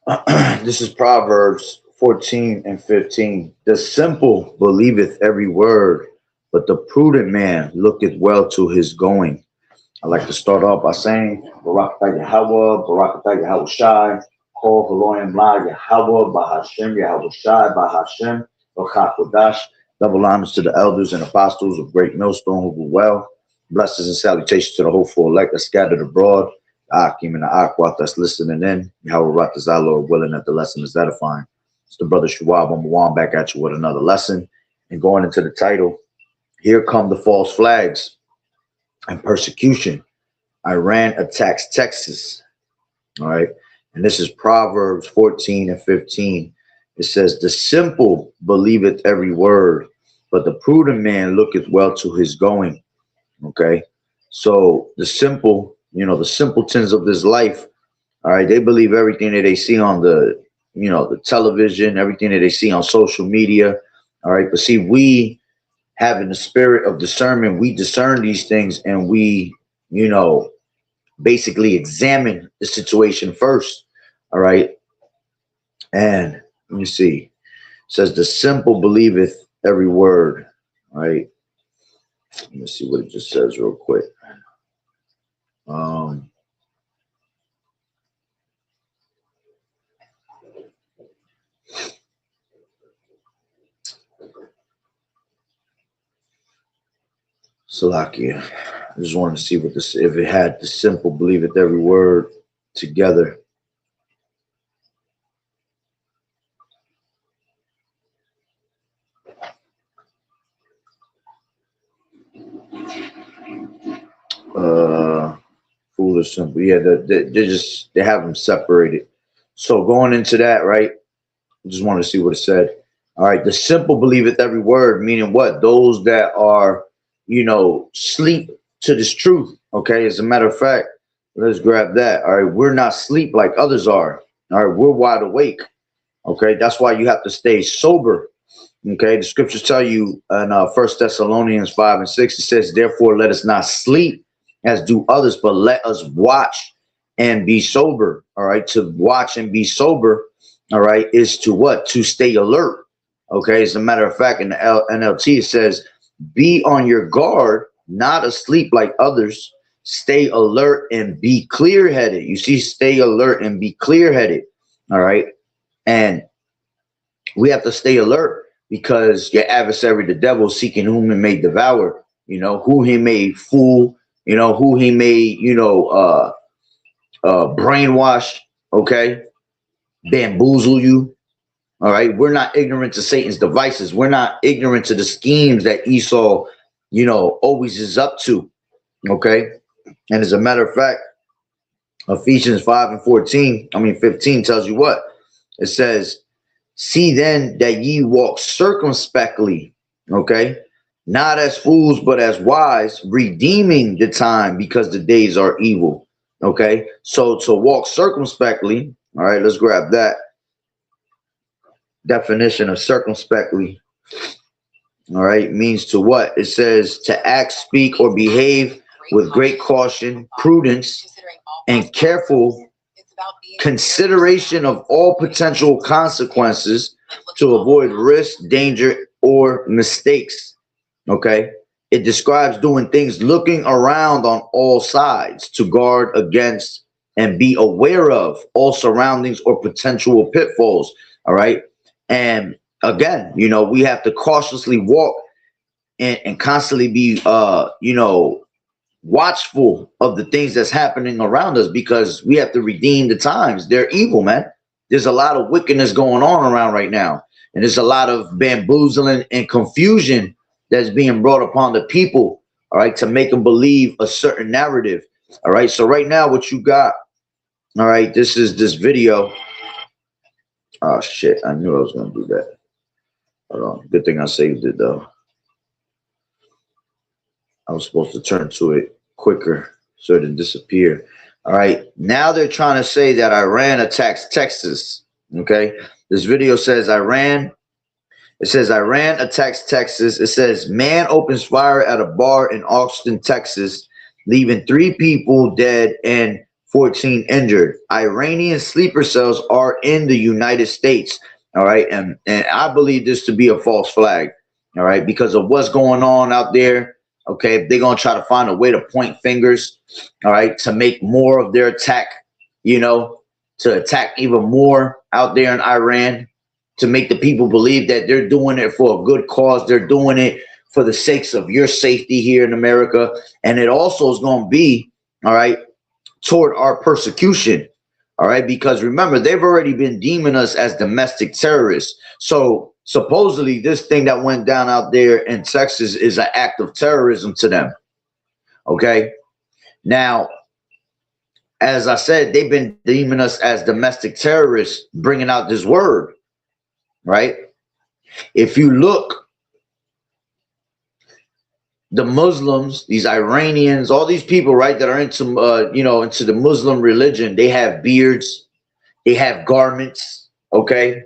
This is Proverbs 14 and 15. The simple believeth every word, but the prudent man looketh well to his going. I'd like to start off by saying, Barakatah Yahawah, Barakatah Yahawashi, Kol V'Loyim La Yahawah, Bahashem, Yahawashi, Bahashem, Bachakodash. Double honors to the elders and apostles of Great Millstone who were well. Blessings and salutations to the hopeful elect that scattered abroad. The Akim and the Akwat that's listening in. Yahweh Rat is our Lord willing that the lesson is edifying. It's the brother Shuab Amawan back at you with another lesson. And going into the title, here come the false flags and persecution. Iran attacks Texas. All right. And this is Proverbs 14 and 15. It says, the simple believeth every word, but the prudent man looketh well to his going. Okay. So the simple, the simpletons of this life, all right, they believe everything that they see on the, the television, everything that they see on social media. All right. But see, we having the spirit of discernment, we discern these things and we, basically examine the situation first. All right. And let me see. It says the simple believeth every word. All right. Let me see what it just says real quick. Salakia. I just wanted to see what this, if it had the simple believeth every word together. Full or simple. Yeah, they have them separated. So going into that, right? I just wanted to see what it said. All right, the simple believeth every word, meaning what? Those that are, sleep to this truth. Okay, as a matter of fact, let's grab that. All right, we're not asleep like others are. All right, we're wide awake. Okay, that's why you have to stay sober. Okay, the scriptures tell you in 1 Thessalonians 5 and 6, it says, therefore, let us not sleep as do others, but let us watch and be sober. All right, to watch and be sober, all right, is to what? To stay alert. Okay, as a matter of fact, in the NLT, it says, be on your guard, not asleep like others. Stay alert and be clear-headed. You see, stay alert and be clear-headed. All right, and we have to stay alert because your adversary, the devil, seeking whom he may devour, who he may fool, who he may, brainwash, okay, bamboozle you. All right, we're not ignorant to Satan's devices. We're not ignorant to the schemes that Esau, always is up to, okay. And as a matter of fact, Ephesians 5 and 15 tells you what? It says, see then that ye walk circumspectly, okay, not as fools, but as wise, redeeming the time because the days are evil. Okay, so to walk circumspectly, all right, let's grab that definition of circumspectly. All right, means to what? It says to act, speak, or behave with great caution, prudence, and careful consideration of all potential consequences to avoid risk, danger, or mistakes. Okay, it describes doing things looking around on all sides to guard against and be aware of all surroundings or potential pitfalls. All right, and again, we have to cautiously walk and constantly be watchful of the things that's happening around us, because we have to redeem the times. They're evil, man. There's a lot of wickedness going on around right now, and there's a lot of bamboozling and confusion that's being brought upon the people, all right, to make them believe a certain narrative. All right, so right now what you got, all right, this is this video. Oh shit, I knew I was gonna do that. Hold on, good thing I saved it though. I was supposed to turn to it quicker so it didn't disappear. All right, now they're trying to say that Iran attacks Texas. Okay, this video says Iran. It says Iran attacks Texas. It says man opens fire at a bar in Austin, Texas, leaving 3 people dead and 14 injured. Iranian sleeper cells are in the United States. All right. And I believe this to be a false flag. All right. Because of what's going on out there. Okay. They're going to try to find a way to point fingers. All right. To make more of their attack, you know, to attack even more out there in Iran, to make the people believe that they're doing it for a good cause. They're doing it for the sakes of your safety here in America. And it also is going to be, all right, toward our persecution. All right. Because remember, they've already been deeming us as domestic terrorists. So supposedly this thing that went down out there in Texas is an act of terrorism to them. Okay. Now, as I said, they've been deeming us as domestic terrorists, bringing out this word, right? If you look, the Muslims, these Iranians, all these people, right, that are into, you know, into the Muslim religion, they have beards, they have garments, okay?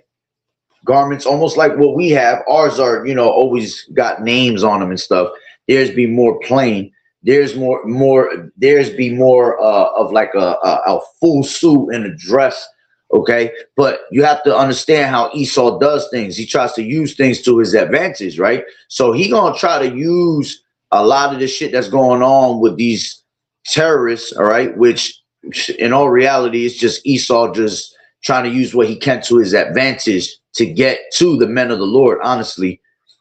Garments almost like what we have. Ours are, you know, always got names on them and stuff. Theirs be more plain. Theirs be more of like a full suit and a dress, okay? But you have to understand how Esau does things. He tries to use things to his advantage, right? So he gonna try to use a lot of the shit that's going on with these terrorists, all right? Which in all reality, it's just Esau just trying to use what he can to his advantage to get to the men of the Lord, honestly,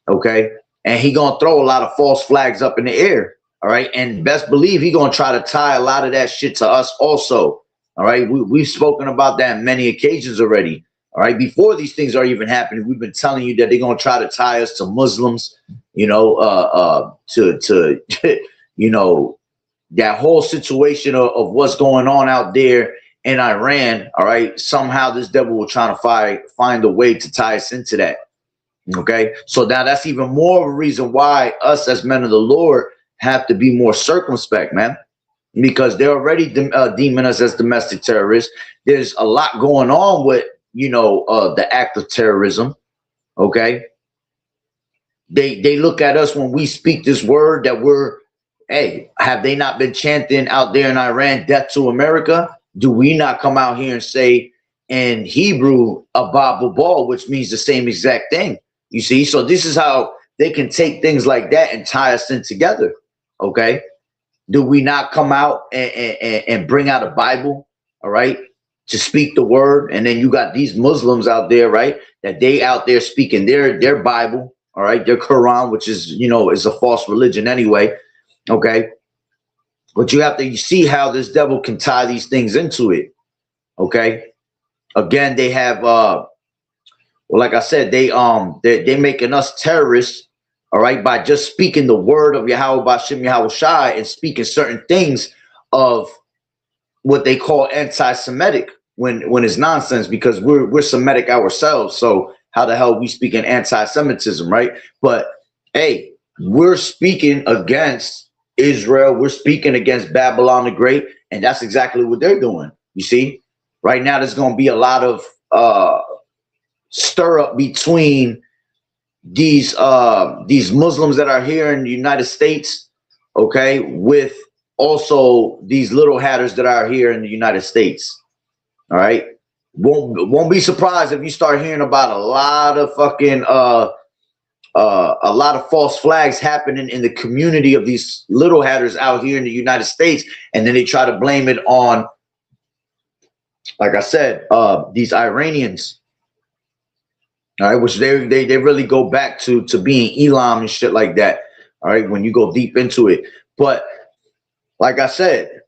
okay? And he gonna throw a lot of false flags up in the air. All right. And best believe he's going to try to tie a lot of that shit to us also. All right. We've spoken about that on many occasions already. All right. Before these things are even happening, we've been telling you that they're going to try to tie us to Muslims, you know, to you know, that whole situation of what's going on out there in Iran. All right. Somehow this devil will try to find a way to tie us into that. OK, so now that's even more of a reason why us as men of the Lord have to be more circumspect, man, because they're already deeming us as domestic terrorists. There's a lot going on with, you know, the act of terrorism. Okay. They look at us when we speak this word that we're, hey, have they not been chanting out there in Iran, death to America? Do we not come out here and say in Hebrew, Abba Babal, which means the same exact thing? You see, so this is how they can take things like that and tie us in together. Okay, do we not come out and bring out a Bible, all right, to speak the word? And then you got these Muslims out there, right, that they out there speaking their Bible, all right, their Quran, which is, you know, is a false religion anyway. Okay, but you have to see how this devil can tie these things into it. Okay, again, they have well, like I said, they're making us terrorists. All right, by just speaking the word of Yahweh B'Shem Yahweh Shai and speaking certain things of what they call anti-Semitic when it's nonsense, because we're Semitic ourselves. So how the hell are we speaking anti-Semitism, right? But hey, we're speaking against Israel. We're speaking against Babylon the Great, and that's exactly what they're doing. You see, right now there's going to be a lot of stir up between these Muslims that are here in the United States, okay, with also these little hatters that are here in the United States. All right, won't be surprised if you start hearing about a lot of fucking a lot of false flags happening in the community of these little hatters out here in the United States, and then they try to blame it on, like I said, these Iranians. All right, which they really go back to being Elam and shit like that. All right, when you go deep into it. But like I said,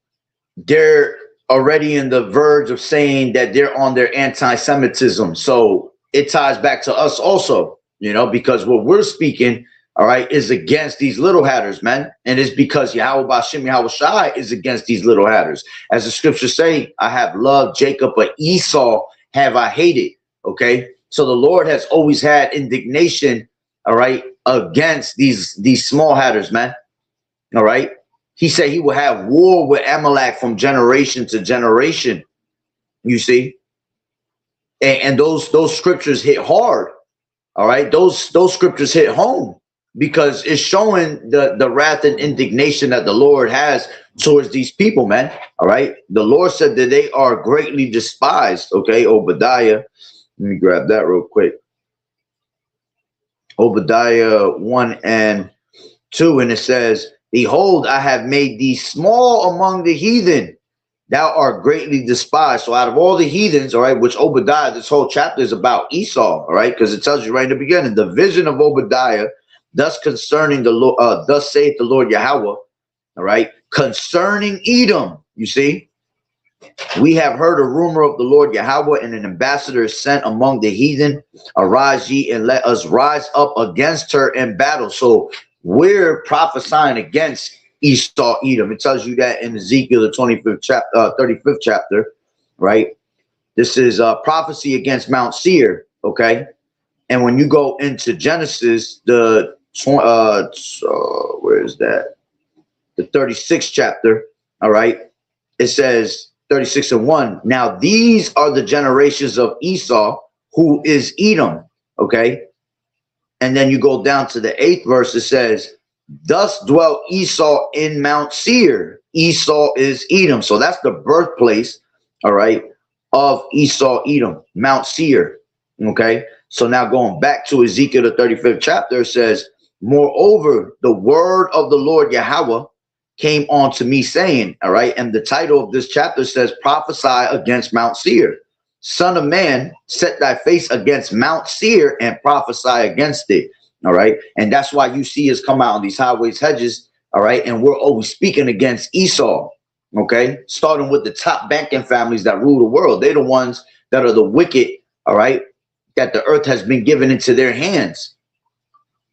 they're already in the verge of saying that they're on their anti-Semitism. So it ties back to us also, you know, because what we're speaking, all right, is against these little hatters, man. And it's because Yahweh B'Shem Yahweh Shai is against these little hatters. As the scriptures say, I have loved Jacob, but Esau have I hated. Okay. So the Lord has always had indignation, all right, against these small hatters, man. All right. He said he will have war with Amalek from generation to generation. You see, and those scriptures hit hard. All right. Those scriptures hit home. because it's showing the wrath and indignation that the Lord has towards these people, man. All right. The Lord said that they are greatly despised. Okay. Obadiah. Let me grab that real quick. Obadiah 1 and 2. And it says, behold, I have made thee small among the heathen. Thou art greatly despised. So out of all the heathens, all right, which Obadiah, this whole chapter is about Esau, all right, because it tells you right in the beginning, the vision of Obadiah, thus concerning the Lord, thus saith the Lord Yahweh, all right, concerning Edom, you see, we have heard a rumor of the Lord Yahweh, and an ambassador is sent among the heathen. Arise ye and let us rise up against her in battle. So we're prophesying against Esau, Edom. It tells you that in Ezekiel, the 25th chapter, 35th chapter, right? This is a prophecy against Mount Seir, okay? And when you go into Genesis, the where is that? The 36th chapter, all right? It says 36 and 1. Now these are the generations of Esau, who is Edom, okay? And then you go down to the 8th verse. It says, thus dwelt Esau in Mount Seir. Esau is Edom. So that's the birthplace, all right, of Esau, Edom, Mount Seir. Okay. So now going back to Ezekiel, the 35th chapter, it says, moreover, the word of the Lord Yahweh came on to me saying, all right. And the title of this chapter says, prophesy against Mount Seir. Son of man, set thy face against Mount Seir and prophesy against it. All right. And that's why you see us come out on these highways, hedges. All right. And we're always speaking against Esau. Okay. Starting with the top banking families that rule the world. They're the ones that are the wicked. All right. That the earth has been given into their hands.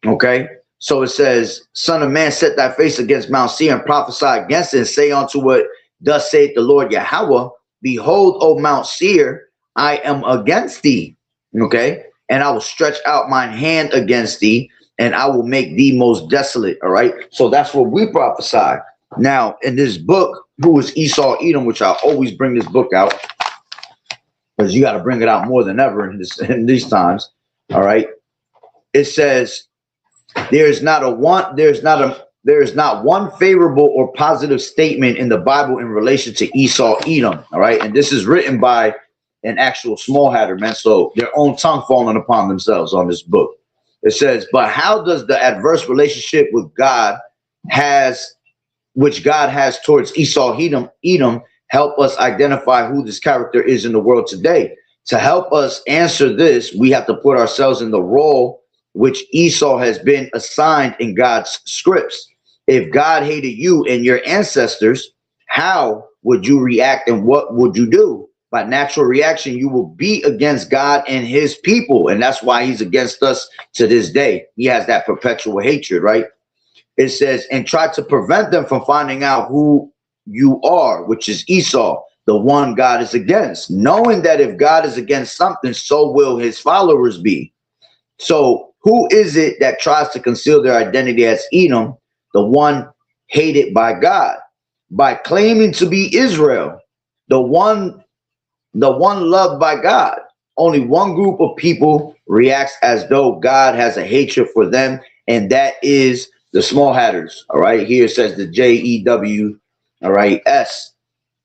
Okay. So it says, son of man, set thy face against Mount Seir and prophesy against it, and say unto what thus saith the Lord Yahweh, behold, O Mount Seir, I am against thee. Okay. And I will stretch out mine hand against thee, and I will make thee most desolate. All right. So that's what we prophesy. Now, in this book, who is Esau, Edom, which I always bring this book out, because you got to bring it out more than ever in these times. All right. It says, there is not one favorable or positive statement in the Bible in relation to Esau, Edom. All right. And this is written by an actual small hatter, man. So their own tongue falling upon themselves on this book. It says, but how does the adverse relationship with God which God has towards Esau, Edom, help us identify who this character is in the world today? To help us answer this, we have to put ourselves in the role which Esau has been assigned in God's scripts. If God hated you and your ancestors, how would you react and what would you do? By natural reaction, you will be against God and his people. And that's why he's against us to this day. He has that perpetual hatred, right? It says, and try to prevent them from finding out who you are, which is Esau, the one God is against, knowing that if God is against something, so will his followers be. So who is it that tries to conceal their identity as Edom, the one hated by God, by claiming to be Israel, the one loved by God? Only one group of people reacts as though God has a hatred for them, and that is the small hatters. All right, here it says the JEW, all right, S,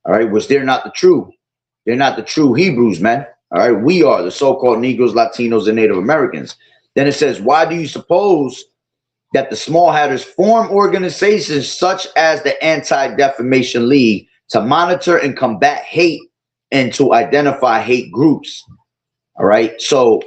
all right, which they're not the true Hebrews, man. All right, we are the so-called Negroes, Latinos, and Native Americans. Then it says, why do you suppose that the small hatters form organizations such as the Anti-Defamation League to monitor and combat hate and to identify hate groups? All right. So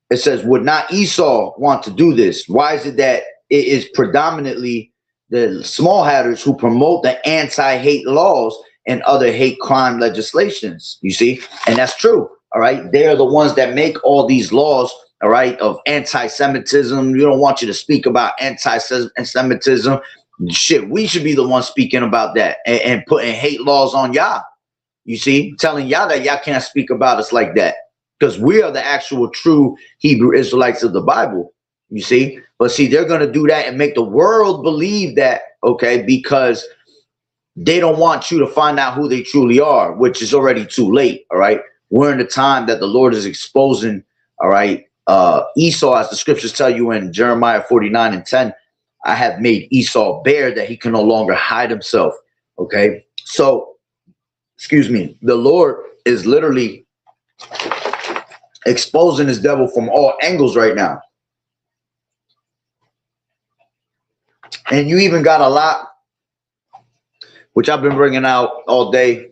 it says, would not Esau want to do this? Why is it that it is predominantly the small hatters who promote the anti-hate laws and other hate crime legislations? You see, and that's true. All right. They are the ones that make all these laws, all right, of anti-Semitism. You don't want you to speak about anti-Semitism. Shit, we should be the ones speaking about that and putting hate laws on y'all. You see, telling y'all that y'all can't speak about us like that, because we are the actual true Hebrew Israelites of the Bible. You see, but see, they're going to do that and make the world believe that, okay, because they don't want you to find out who they truly are, which is already too late. All right. We're in the time that the Lord is exposing, all right, Esau, as the scriptures tell you in Jeremiah 49:10, I have made Esau bare that he can no longer hide himself. Okay, so excuse me, the Lord is literally exposing this devil from all angles right now. And you even got a lot, which I've been bringing out all day,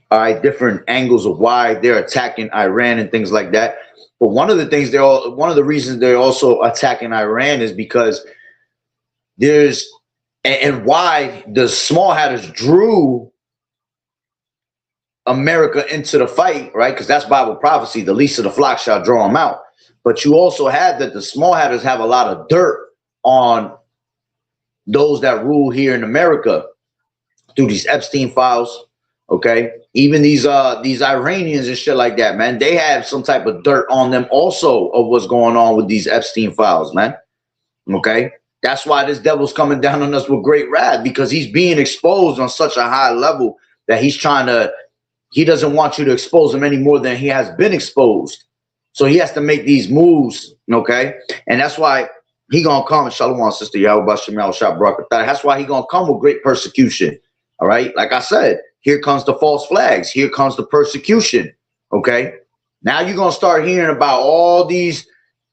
all right, different angles of why they're attacking Iran and things like that. But one of the things one of the reasons they're also attacking Iran is because and why the small hatters drew America into the fight, right? Because that's Bible prophecy. The least of the flock shall draw them out. But you also had that the small hatters have a lot of dirt on those that rule here in America through these Epstein files. Okay, even these Iranians and shit like that, man, they have some type of dirt on them also of what's going on with these Epstein files, man. Okay, that's why this devil's coming down on us with great wrath, because he's being exposed on such a high level that he doesn't want you to expose him any more than he has been exposed. So he has to make these moves, okay? And that's why he gonna come, Shalom, Sister YAHAWAH'S Shemal Shah Barakatah. That's why he gonna come with great persecution. All right, like I said, here comes the false flags, here comes the persecution. Okay, now you're gonna start hearing about all these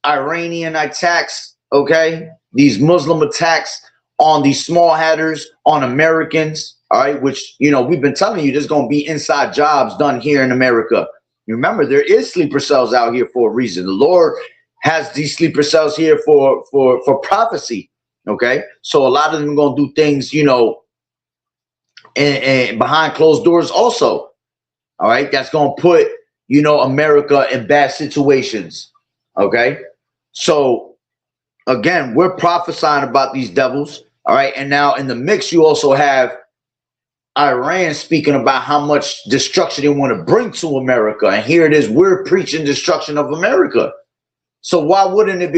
Iranian attacks, okay, these Muslim attacks on these small hatters, on Americans, all right, which, you know, we've been telling you there's gonna be inside jobs done here in America. Remember, there is sleeper cells out here for a reason. The Lord has these sleeper cells here for prophecy. Okay, so a lot of them are gonna do things, you know, and behind closed doors also. All right, that's gonna put, you know, America in bad situations. Okay, so again, we're prophesying about these devils. All right, and now in the mix, you also have Iran speaking about how much destruction they want to bring to America, and here it is, we're preaching destruction of America. So why wouldn't it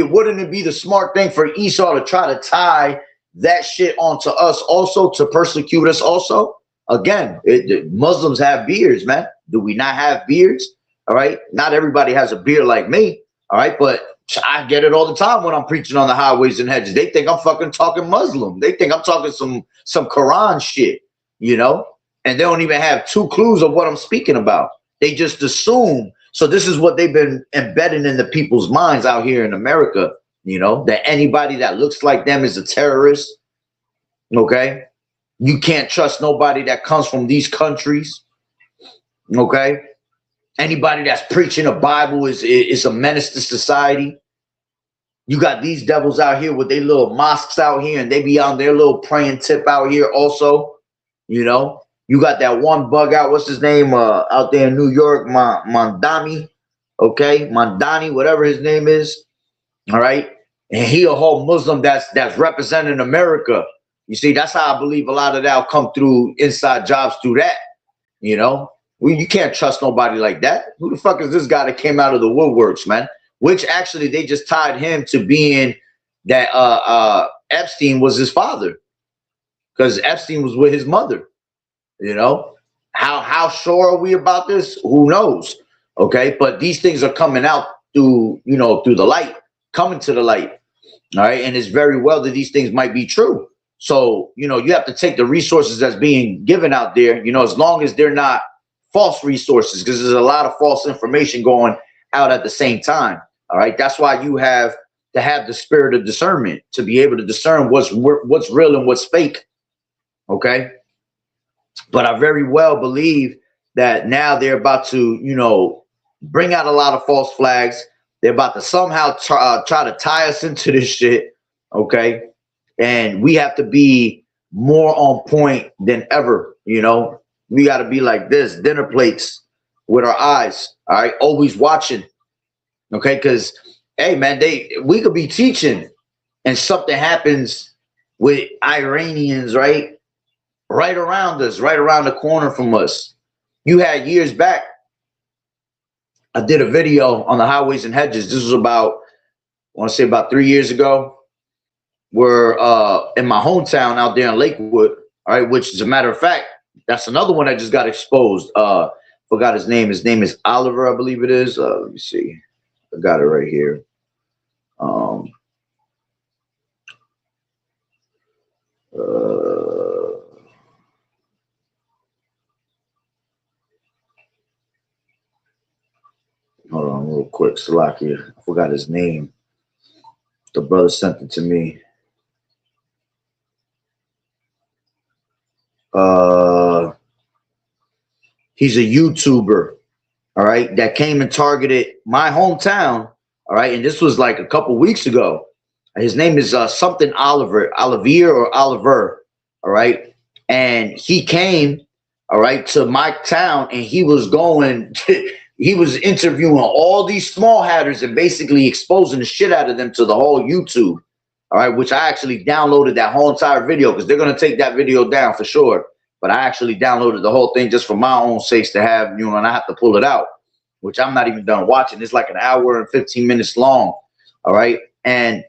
be the smart thing for Esau to try to tie that shit onto us also, to persecute us also? Again, Muslims have beards, man. Do we not have beards? All right, not everybody has a beard like me. All right, but I get it all the time when I'm preaching on the highways and hedges. They think I'm fucking talking Muslim. They think I'm talking some Quran shit. You know, and they don't even have two clues of what I'm speaking about. They just assume. So this is what they've been embedding in the people's minds out here in America, you know, that anybody that looks like them is a terrorist. Okay, you can't trust nobody that comes from these countries. Okay, anybody that's preaching a Bible is a menace to society. You got these devils out here with their little mosques out here, and they be on their little praying tip out here also. You know, you got that one bug out. What's his name? Out there in New York, Mandani. Okay, Mandani, whatever his name is. All right, and he a whole Muslim that's representing America. You see, that's how I believe a lot of that will come through inside jobs through that. You know, you can't trust nobody like that. Who the fuck is this guy that came out of the woodworks, man? Which actually they just tied him to being that Epstein was his father. Because Epstein was with his mother, you know. How sure are we about this? Who knows? Okay, but these things are coming out through, you know, through the light, coming to the light. All right, and it's very well that these things might be true. So, you know, you have to take the resources that's being given out there, you know, as long as they're not false resources, because there's a lot of false information going out at the same time. All right, that's why you have to have the spirit of discernment to be able to discern what's real and what's fake. Okay, but I very well believe that now they're about to, you know, bring out a lot of false flags. They're about to somehow try to tie us into this shit. Okay, and we have to be more on point than ever. You know, we got to be like this, dinner plates with our eyes. All right, always watching. Okay, because hey, man, we could be teaching, and something happens with Iranians, right? Right around us, right around the corner from us. You had years back, I did a video on the highways and hedges. This was about, I want to say about 3 years ago. We're in my hometown out there in Lakewood, all right, which as a matter of fact, that's another one that just got exposed. Forgot his name. His name is Oliver, I believe it is. Let me see. I got it right here. Um, uh, Hold on real quick. Salakia. I forgot his name. The brother sent it to me. He's a YouTuber, all right, that came and targeted my hometown, all right, and this was like a couple weeks ago. His name is something Olivier or Oliver, all right, and he came, all right, to my town, and he was going, he was interviewing all these small hatters and basically exposing the shit out of them to the whole YouTube, all right, which I actually downloaded that whole entire video because they're gonna take that video down for sure. But I actually downloaded the whole thing just for my own sakes to have, you know, and I have to pull it out, which I'm not even done watching. It's like an hour and 15 minutes long. All right. And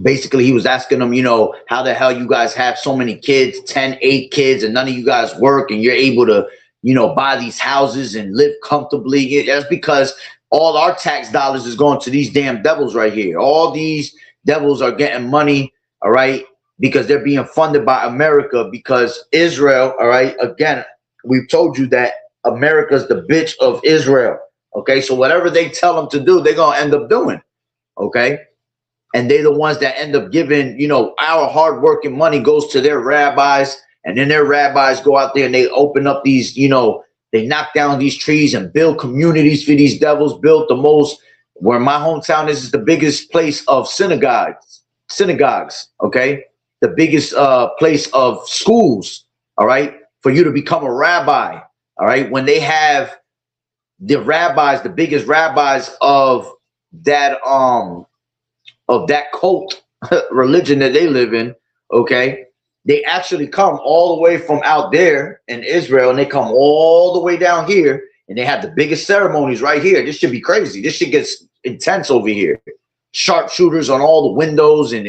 basically he was asking them, you know, how the hell you guys have so many kids, 10, 8 kids, and none of you guys work and you're able to, you know, buy these houses and live comfortably. That's because all our tax dollars is going to these damn devils right here. All these devils are getting money. All right. Because they're being funded by America, because Israel, all right, again, we've told you that America's the bitch of Israel, okay? So whatever they tell them to do, they're going to end up doing, okay? And they're the ones that end up giving, you know, our hardworking money goes to their rabbis, and then their rabbis go out there and they open up these, you know, they knock down these trees and build communities for these devils, build the most, where my hometown is the biggest place of synagogues, okay? The biggest place of schools, all right, for you to become a rabbi, all right, when they have the rabbis, the biggest rabbis of that cult religion that they live in, okay, they actually come all the way from out there in Israel and they come all the way down here and they have the biggest ceremonies right here. This should be crazy. This shit gets intense over here. Sharpshooters on all the windows and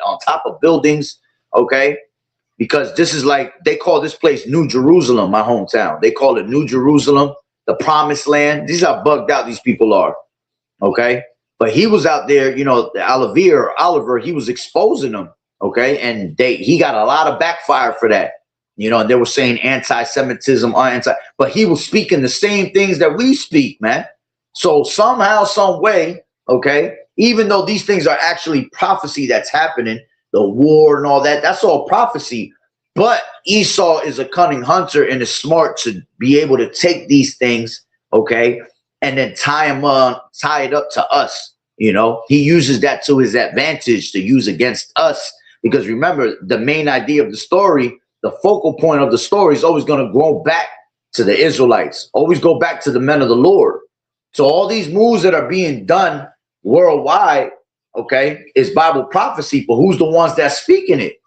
on top of buildings, okay? Because this is like, they call this place New Jerusalem, my hometown. They call it New Jerusalem, the promised land. These are bugged out, these people are, okay? But he was out there, you know, Oliver, he was exposing them, okay? And he got a lot of backfire for that, you know, and they were saying anti-Semitism, but he was speaking the same things that we speak, man. So somehow, some way, okay, even though these things are actually prophecy that's happening, the war and all that, that's all prophecy. But Esau is a cunning hunter and is smart to be able to take these things, okay, and then tie it up to us. You know, he uses that to his advantage to use against us. Because remember, the main idea of the story, the focal point of the story is always going to go back to the Israelites, always go back to the men of the Lord. So all these moves that are being done worldwide, okay, is Bible prophecy, but who's the ones that's speaking it?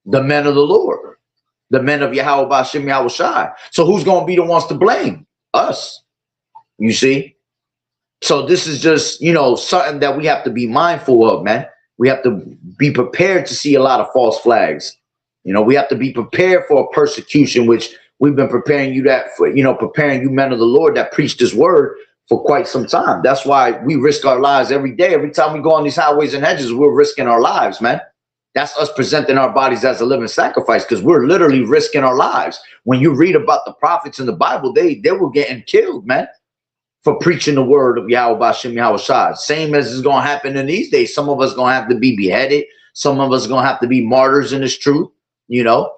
The men of the Lord, the men of YAHAWAH'S. So who's going to be the ones to blame? Us. You see? So this is just, you know, something that we have to be mindful of, man. We have to be prepared to see a lot of false flags. You know, we have to be prepared for persecution, which we've been preparing you that for, you know, preparing you men of the Lord that preach this word for quite some time. That's why we risk our lives every day. Every time we go on these highways and hedges, we're risking our lives, man. That's us presenting our bodies as a living sacrifice, because we're literally risking our lives. When you read about the prophets in the Bible, they were getting killed, man, for preaching the word of YAHAWAH'S. Same as is going to happen in these days. Some of us going to have to be beheaded. Some of us going to have to be martyrs in this truth, you know.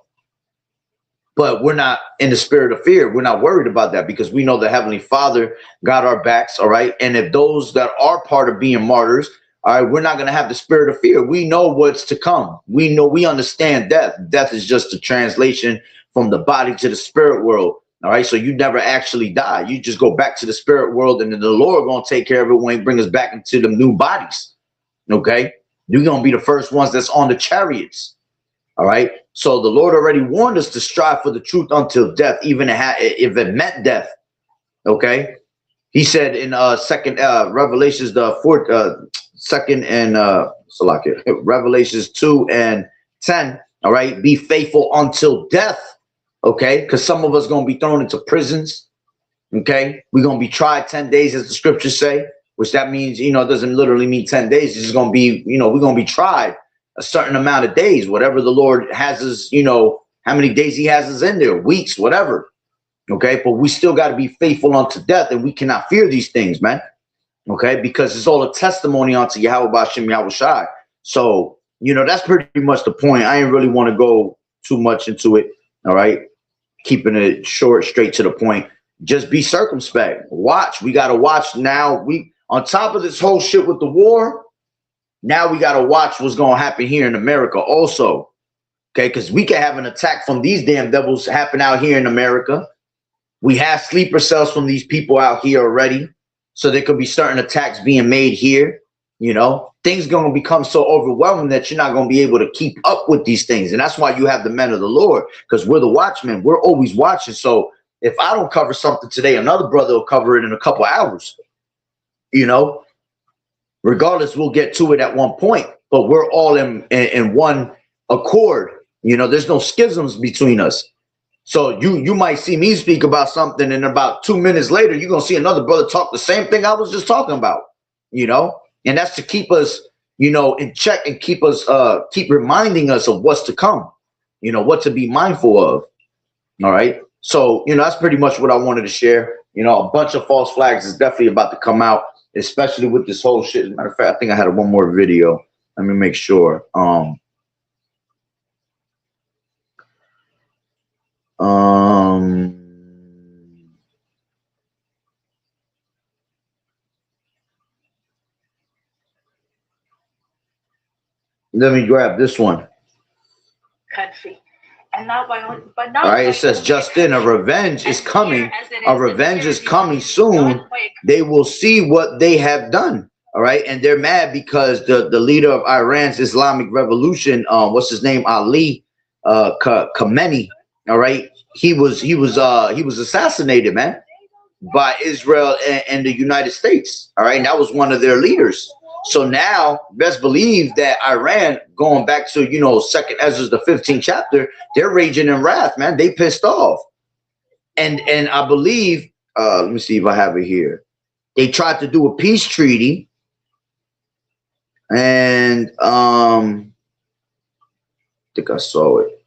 But we're not in the spirit of fear. We're not worried about that because we know the Heavenly Father got our backs, all right? And if those that are part of being martyrs, all right, we're not going to have the spirit of fear. We know what's to come. We know, we understand death. Death is just a translation from the body to the spirit world, all right? So you never actually die. You just go back to the spirit world, and then the Lord going to take care of it when he brings us back into the new bodies, okay? You're going to be the first ones that's on the chariots. All right. So the Lord already warned us to strive for the truth until death, even if it meant death. OK, he said in Revelations, the Revelations 2:10. All right. Be faithful until death. OK, because some of us going to be thrown into prisons. OK, we're going to be tried 10 days, as the scriptures say. which that means, you know, it doesn't literally mean 10 days. It's going to be, you know, we're going to be tried a certain amount of days, whatever the Lord has us, you know, how many days he has us in there, weeks, whatever. Okay. But we still got to be faithful unto death, and we cannot fear these things, man. Okay. Because it's all a testimony unto Yahweh B'Shem Yahweh Shai. So, you know, that's pretty much the point. I didn't really want to go too much into it. All right. Keeping it short, straight to the point. Just be circumspect. Watch. We got to watch now. We, on top of this whole shit with the war, now we got to watch what's going to happen here in America also. Okay. Because we can have an attack from these damn devils happen out here in America. We have sleeper cells from these people out here already. So there could be certain attacks being made here. You know, things going to become so overwhelming that you're not going to be able to keep up with these things. And that's why you have the men of the Lord, because we're the watchmen. We're always watching. So if I don't cover something today, another brother will cover it in a couple hours. You know, regardless, we'll get to it at one point, but we're all in one accord. You know, there's no schisms between us. So you might see me speak about something, and about 2 minutes later, you're going to see another brother talk the same thing I was just talking about, you know, and that's to keep us, you know, in check, and keep us, keep reminding us of what's to come, you know, what to be mindful of. All right. So, you know, that's pretty much what I wanted to share. You know, a bunch of false flags is definitely about to come out, especially with this whole shit. As a matter of fact, I think I had one more video. Let me make sure. Let me grab this one. Country. And not by all right, it says, Justin, a revenge is coming. A revenge is coming soon. They will see what they have done. All right. And they're mad because the leader of Iran's Islamic Revolution, what's his name? Ali Khamenei. All right. He was assassinated, man, by Israel and the United States. All right. And that was one of their leaders. So now, best believe that Iran, going back to, you know, Second Ezra, the 15th chapter, they're raging in wrath, man. They pissed off. And I believe, let me see if I have it here. They tried to do a peace treaty. And I think I saw it.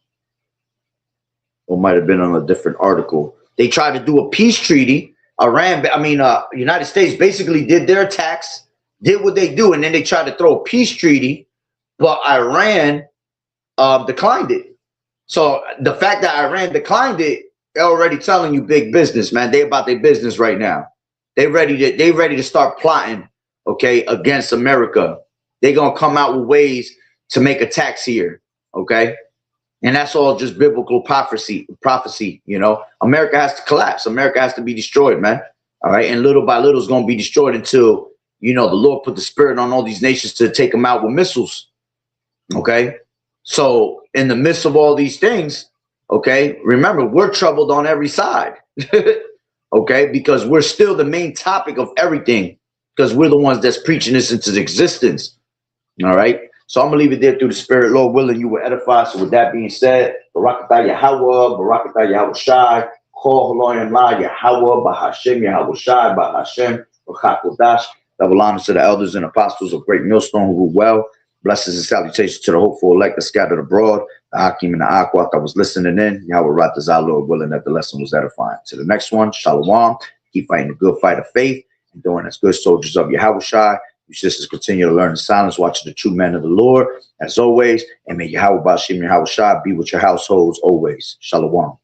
Or might have been on a different article. They tried to do a peace treaty. United States basically did their attacks, did what they do, and then they tried to throw a peace treaty, but Iran declined it. So the fact that Iran declined it, they're already telling you big business, man. They about their business right now. They ready to start plotting, okay, against America. They're gonna come out with ways to make attacks here, okay? And that's all just biblical prophecy, you know. America has to collapse. America has to be destroyed, man. All right, and little by little it's gonna be destroyed until, you know, the Lord put the spirit on all these nations to take them out with missiles. Okay. So in the midst of all these things, okay, remember, we're troubled on every side. Okay. Because we're still the main topic of everything, because we're the ones that's preaching this into existence. All right. So I'm going to leave it there through the spirit. Lord willing, you will edify. So with that being said, Barakatah Yahweh, Barakatah Yahweh Shai, Kol Haloyim La Yahweh, Bahashem Yahweh Shai, Bahashem, Bachakodash. Double honors to the elders and apostles of Great Millstone who rule well. Blessings and salutations to the hopeful elect that scattered abroad. The Hakim and the Aquat that was listening in. Yahweh Ratazah, Lord willing, that the lesson was edifying. To the next one, Shalom. Keep fighting the good fight of faith and doing as good soldiers of Yahweh Shai. You sisters continue to learn in silence, watching the true men of the Lord, as always. And may Yahweh B'Shem Yahweh Shai be with your households always. Shalom.